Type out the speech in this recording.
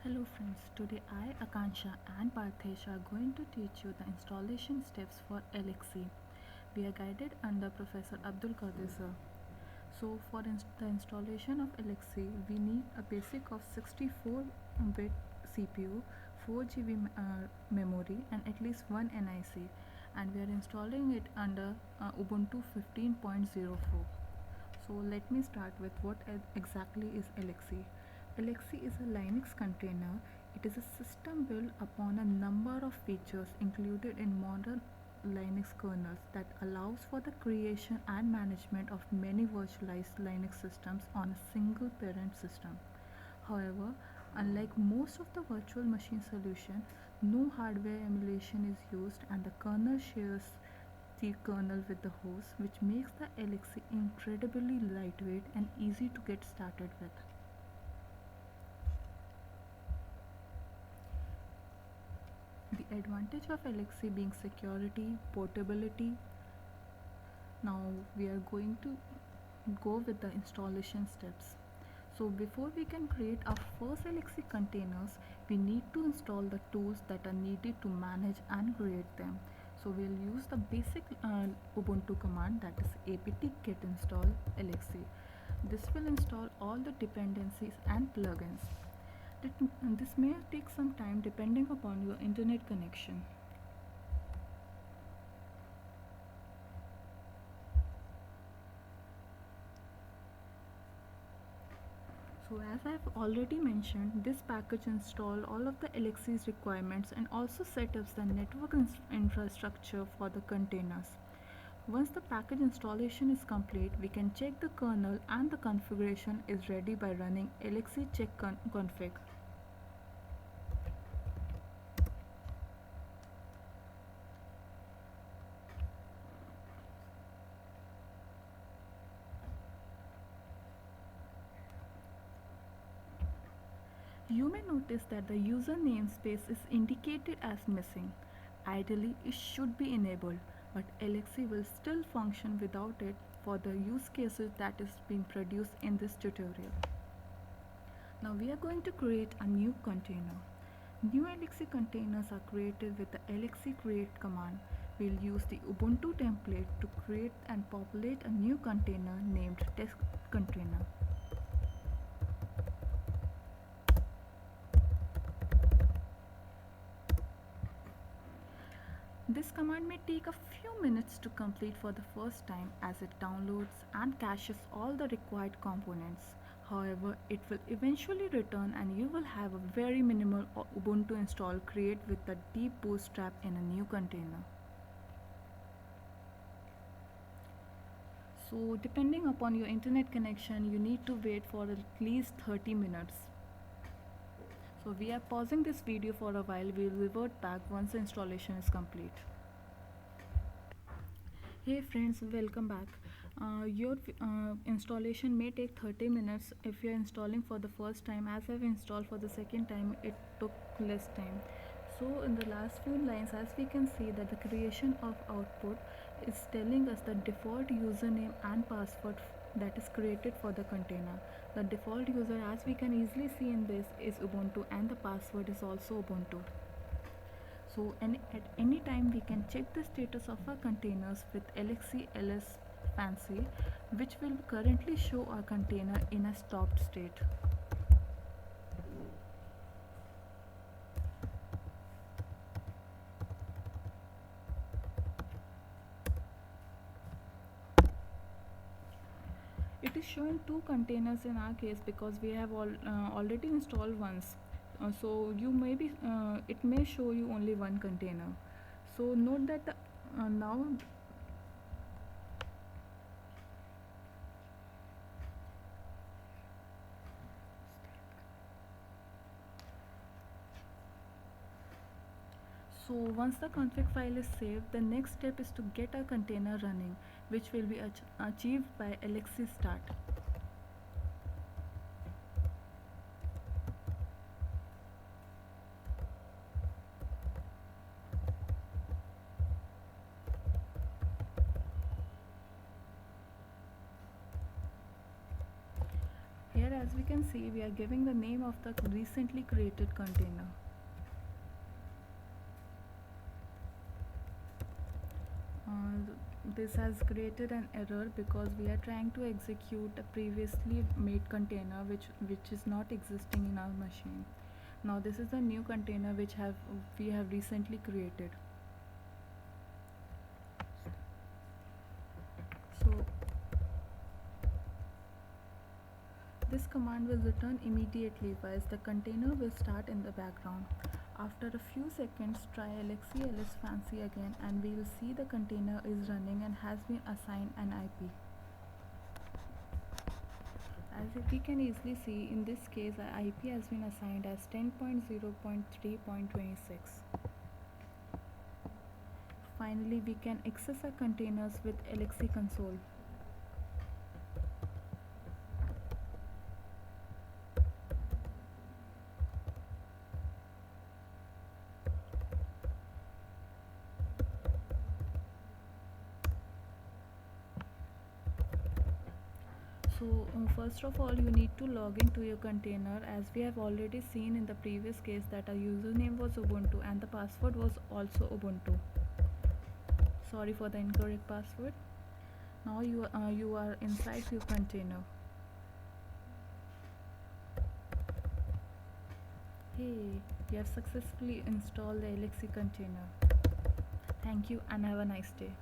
Hello friends, today I, Akansha and Parthesh are going to teach you the installation steps for LXC. We are guided under Professor Abdul Quadir sir. So for the installation of LXC, we need a basic of 64-bit CPU, 4 GB memory and at least one NIC, and we are installing it under Ubuntu 15.04. So let me start with what exactly is LXC. LXC is a Linux container. It is a system built upon a number of features included in modern Linux kernels that allows for the creation and management of many virtualized Linux systems on a single parent system. However, unlike most of the virtual machine solution, no hardware emulation is used and the kernel shares the kernel with the host, which makes the LXC incredibly lightweight and easy to get started with. The advantage of LXC being security, portability. Now we are going to go with the installation steps. So before we can create our first LXC containers, we need to install the tools that are needed to manage and create them. So we'll use the basic Ubuntu command, that is apt-get install LXC. This will install all the dependencies and plugins. This may take some time depending upon your internet connection. So as I've already mentioned, this package install all of the LXC's requirements and also sets up the network infrastructure for the containers. Once the package installation is complete, we can check the kernel and the configuration is ready by running LXC check config. You may notice that the user namespace is indicated as missing. Ideally, it should be enabled, but LXC will still function without it for the use cases that is being produced in this tutorial. Now we are going to create a new container. New LXC containers are created with the LXC create command. We'll use the Ubuntu template to create and populate a new container named test container. This command may take a few minutes to complete for the first time as it downloads and caches all the required components. However, it will eventually return and you will have a very minimal Ubuntu install create with the deep bootstrap in a new container. So depending upon your internet connection, you need to wait for at least 30 minutes. So we are pausing this video for a while. We will revert back once the installation is complete. Hey friends, welcome back. Your installation may take 30 minutes if you are installing for the first time. As I've installed for the second time, it took less time. So in the last few lines, as we can see that the creation of output is telling us the default username and password that is created for the container. The default user, as we can easily see in this, is Ubuntu and the password is also Ubuntu. So at any time we can check the status of our containers with LXC ls fancy, which will currently show our container in a stopped state. It is showing two containers in our case because we have already installed once. So it may show you only one container. So note that now so once the config file is saved, the next step is to get a container running, which will be achieved by LXC start. Here as we can see, we are giving the name of the recently created container. This has created an error because we are trying to execute a previously made container which is not existing in our machine. Now this is a new container which we have recently created. So this command will return immediately whilst the container will start in the background. After a few seconds, try LXC ls fancy again and we will see the container is running and has been assigned an IP. As if we can easily see, in this case our IP has been assigned as 10.0.3.26. Finally, we can access our containers with LXC console. So first of all, you need to log into your container, as we have already seen in the previous case that our username was Ubuntu and the password was also Ubuntu. Sorry for the incorrect password. Now you are inside your container. Hey, you have successfully installed the LXC container. Thank you and have a nice day.